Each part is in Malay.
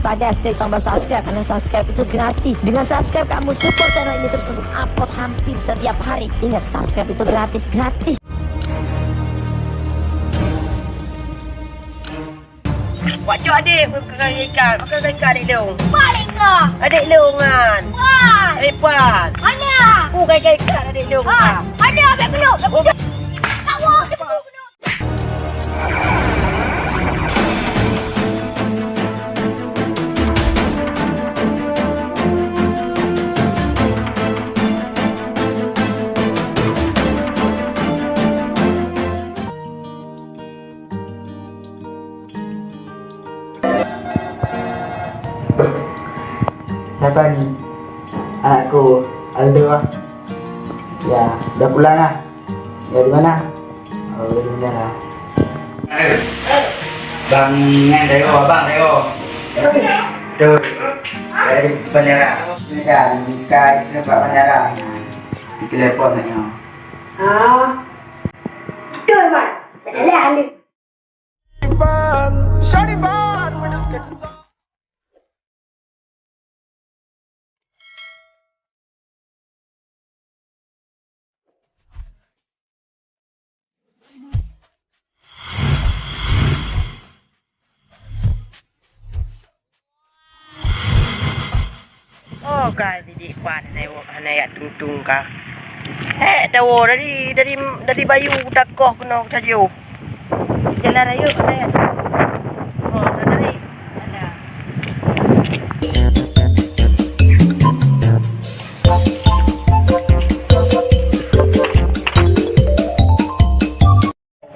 pada klik tombol subscribe karena subscribe itu gratis. Dengan subscribe kamu support channel ini terus untuk upload hampir setiap hari. Ingat, subscribe itu gratis. Wajib adik makan ikan. Makan ikan adik Leong. Balik ke? Adik Leong kan. Wah. Adik Puan. Mana? Bukan ikan adik Leong kan. Ada ambil peluk. Kawak dia peluk. Siapa ni? Anakku, Aldo lah. Ya, dah pulang lah. Ya, di mana? Oh, di mana lah. Bang Ngan Dayo, Abang Dayo. Tuh, dari bandara. Ini kan, bukan tempat bandara. Di telepon nak tengok. Betul, Mak. Tak ada ahli. Oh kan didik Puan anak tung kah. Tahu dari bayu dakoh kena saja. Jalan raya anak. Oh, dari ada.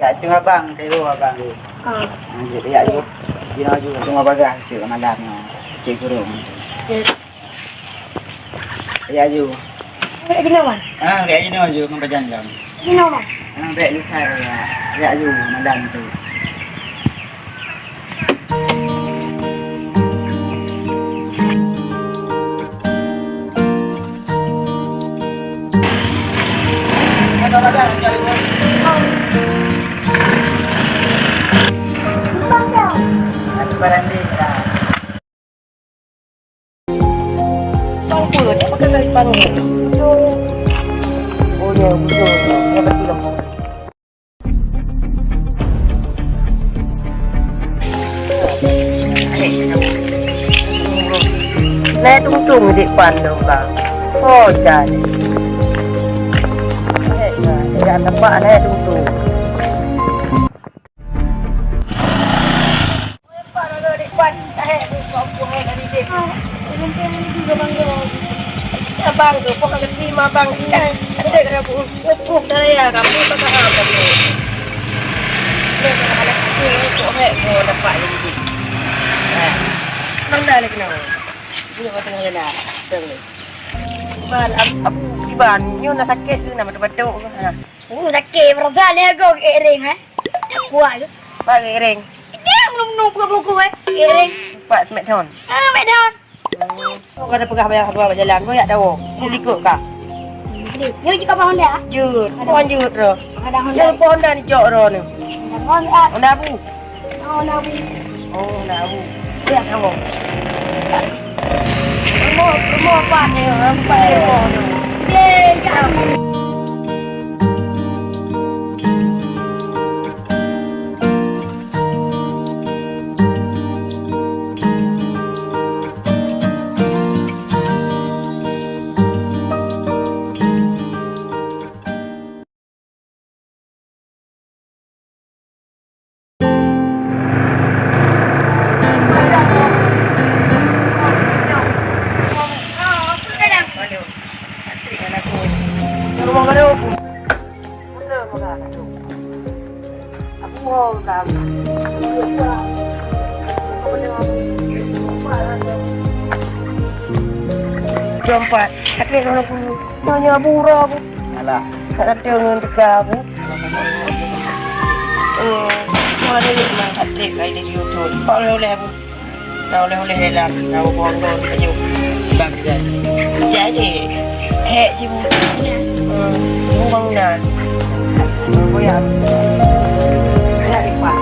Ya, cuma abang, Dayo abang. Jadi ya, you cuma bagas tu malam ni. Cik kurung. Ya, you. Ambil ginawan. Dia je no you memperjanjang. Ginawan. Baik lukai ya you malam tu. Pakai dari panggung. Oh ya, betul. Ya betul. Leh tung dik pandang bang. Oh jadi. Ya nampak leh tung. Apa nak dik pan? Kau dari dik. Abang tu pun akan terima abang kan. Ada kena pupuk dari ya kamu tak tahu apa tu. Dia kena anak tu untuk kau dapat lagi. Bang dah lagi nak. Ini kau tengah jalan. Tengok. Ban apa iban ni nak sakit tu nak betul-betul. Sakit berapa leh kau kering Kuat tu. Bagi ring. Dia belum buku kering. Pak smackdown. Smackdown. Kau ada pegah bayar apa jalan kau ya tahu. Kau ikut kah? Dia juga apa Honda? Jut. Pohon jut ro. Ada Honda. Jangan pohon dah ni jok ro ni. Ada Honda. Honda abu. Honda. Oh, Honda abu. Dia tahu. Rumah apa ni? Apa ni? Dia. Rumah mana aku? Mana makan aku? Aku mau dah. Jompat, tapi kalau aku nanya buruk aku. Alah, Tak ada dengan dekat aku. Mana ni mah hati kaya di YouTube. Kau oleh aku. Kau oleh dalam. Kau bohong saja. bang dia. Jadi, cibu. Bangunan. Goyang. Dari Pak.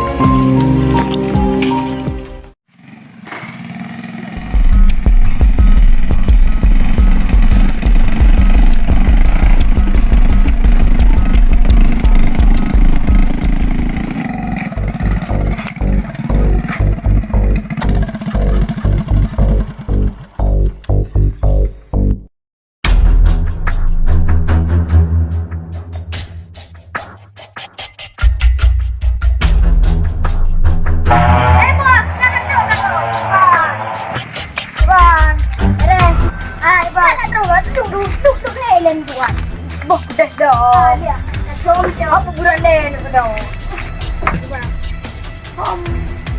dia. Som apa budak lain nak dah.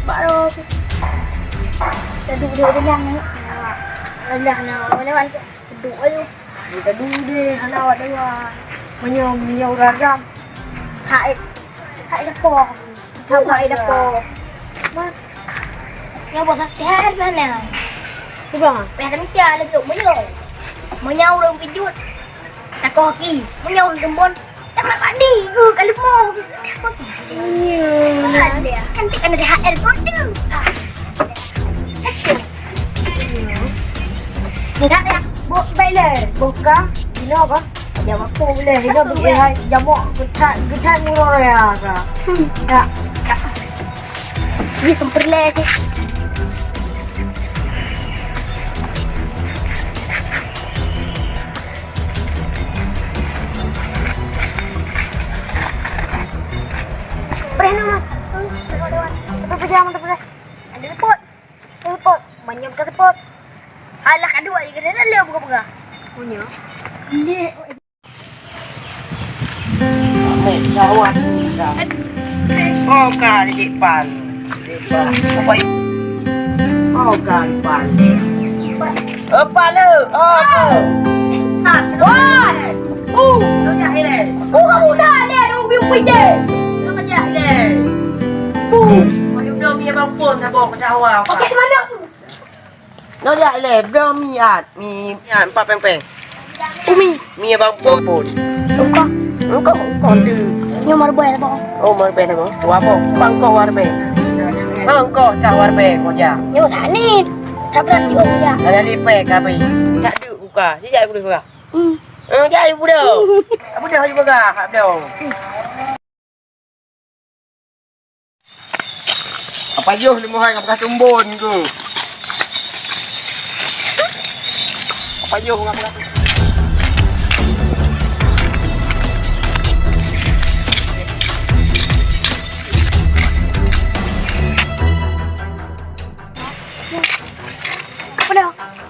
Baru duduk dengan ni. Alah nak lewat duduk ayo. Kita duduk dia lawat dia. Menyau ragam. Hai depo. Tahu hai depo. Mas. Yang buat sehat mana? Cuba, pengen mencari tu menyau dalam pijut. Tak kaki, menyau dalam bon. Tak mandi ke kalau mau. Iya. Cantik kan ada HR pun tu. Enggak ya. Baiklah, buka. Ini apa? Jam aku boleh. Ini boleh jamu getan murah ya. Tak. Dia semperlah je. Pernah mas. Ada tepot. Banyak ke tepot. Alah kedua je kena dah buka-buka. Punya. Ni. Jawab. Oh kan di depan. Apa itu? Oh kan depan. Apa lu? Oh. Wah. Lu jadi le. Kamu dah lihat dong biu je. Lu jadi le. Mau dong mi bang pun nak bawa ke Jawa. Okey di mana? Lu jadi le, belum mi at 4 peng-peng. Umi. Mi bang pun. Engkau tu. yang mar boy apa? Oh, marbe tu. Apa? Bangko warbe. Bangko tak warbe ko ja. Yo tani. Tak berani ya. Ada lipe kami. Tak ada buka. Jijak aku buka. Jai budak. Budak haju buka. Hak dah. Apa juh ni mohon ngap tumbun tu. Apa juh ngap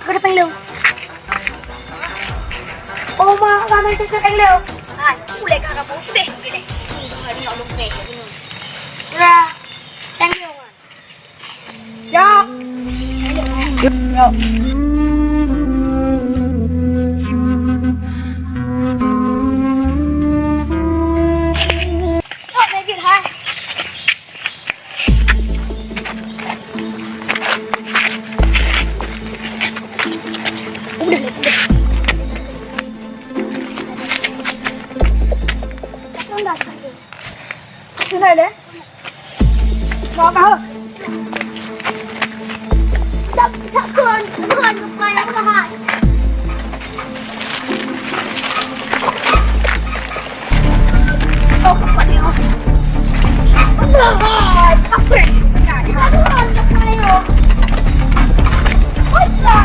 Pada panggil. Oh mak, kami tu panggil. Ah, boleh kan kamu? Boleh. Ini nak lupa ni. Dah. Panggil. Ya. Ya. Oh, lagi hai. Này đấy. Nó vào. Đập con được mày nó hại. Không phải đâu. Không được rồi, tóc quỷ. Nó con được mày rồi. Ôi trời.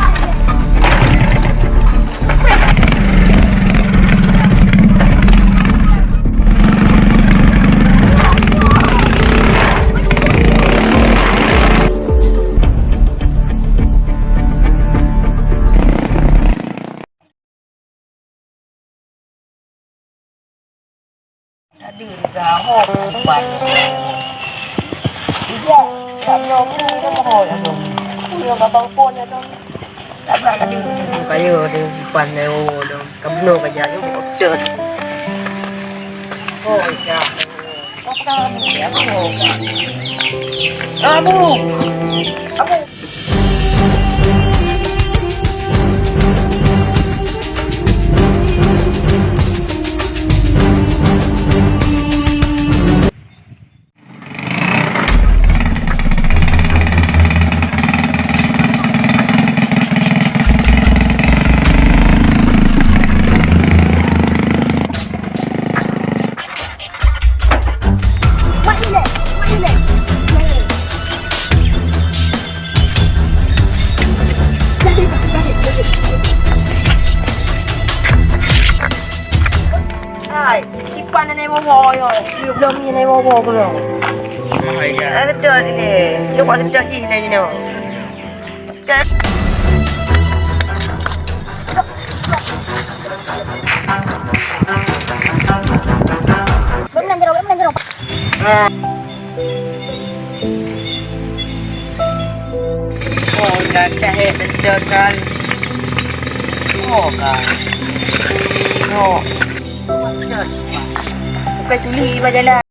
Đi ra hồ bắn dạ làm nhóm nó mà hồi rồi nhiều mà băng phôn nha đâu đã bạn đi cái giờ thì bắn này ô đâu cầm nô cả nhà nó một trơn ôi cha có ta đẹp hồ cả abu ipan na mo yo, belum ni mo ko lo. Ada tu ni. Yo buat tu ni no. Oh, dah cahaya dengan oh kan. Oh. Bukan tuli di jalan.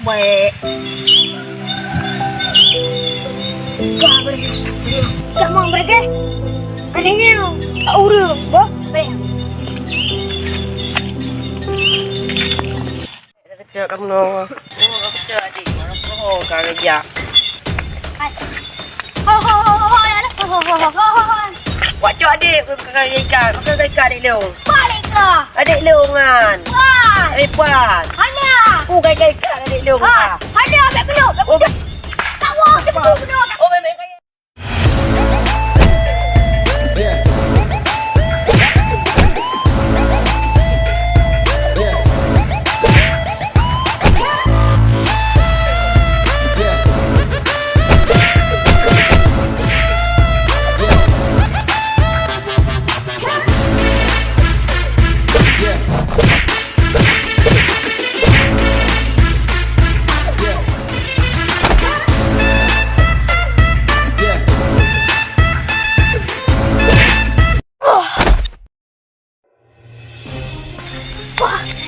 Baik. Tak mau mereka. Adanya urut, boh. Baik. Kerja kamu no. Oh, kerja adik. Oh, kerja. Wajak adik kerja. Kerja adik lu. Balik ke. Adik lu kan. Wah. Puan. Ada. Kerja adik lu. Ada. Tak perlu. Oh, Tak mau. Tak perlu. oh, memang kaya.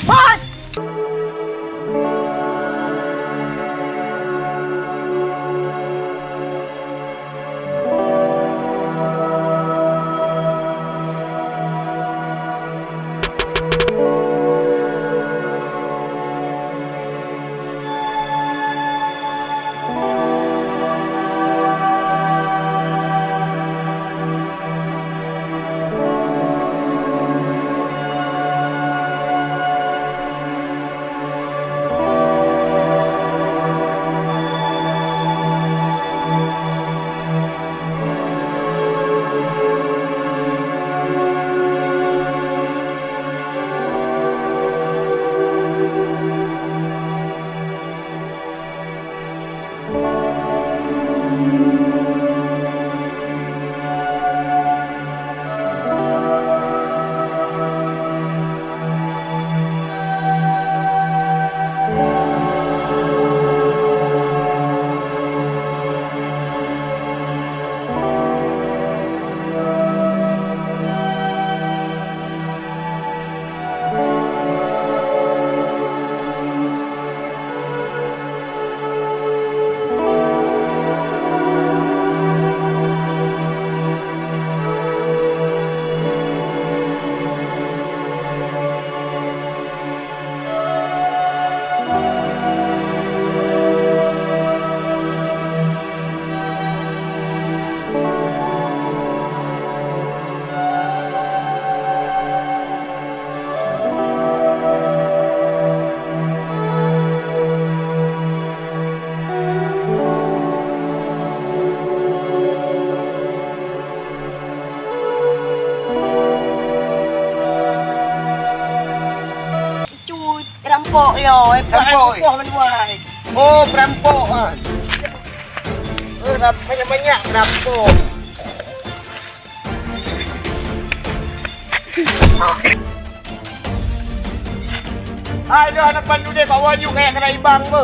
Bos. Perampok yo, perampok menuai. Oh, perampok ah. Banyak-banyak perampok. Aduh, anak pandu dia bawa you kayak kena ibang tu.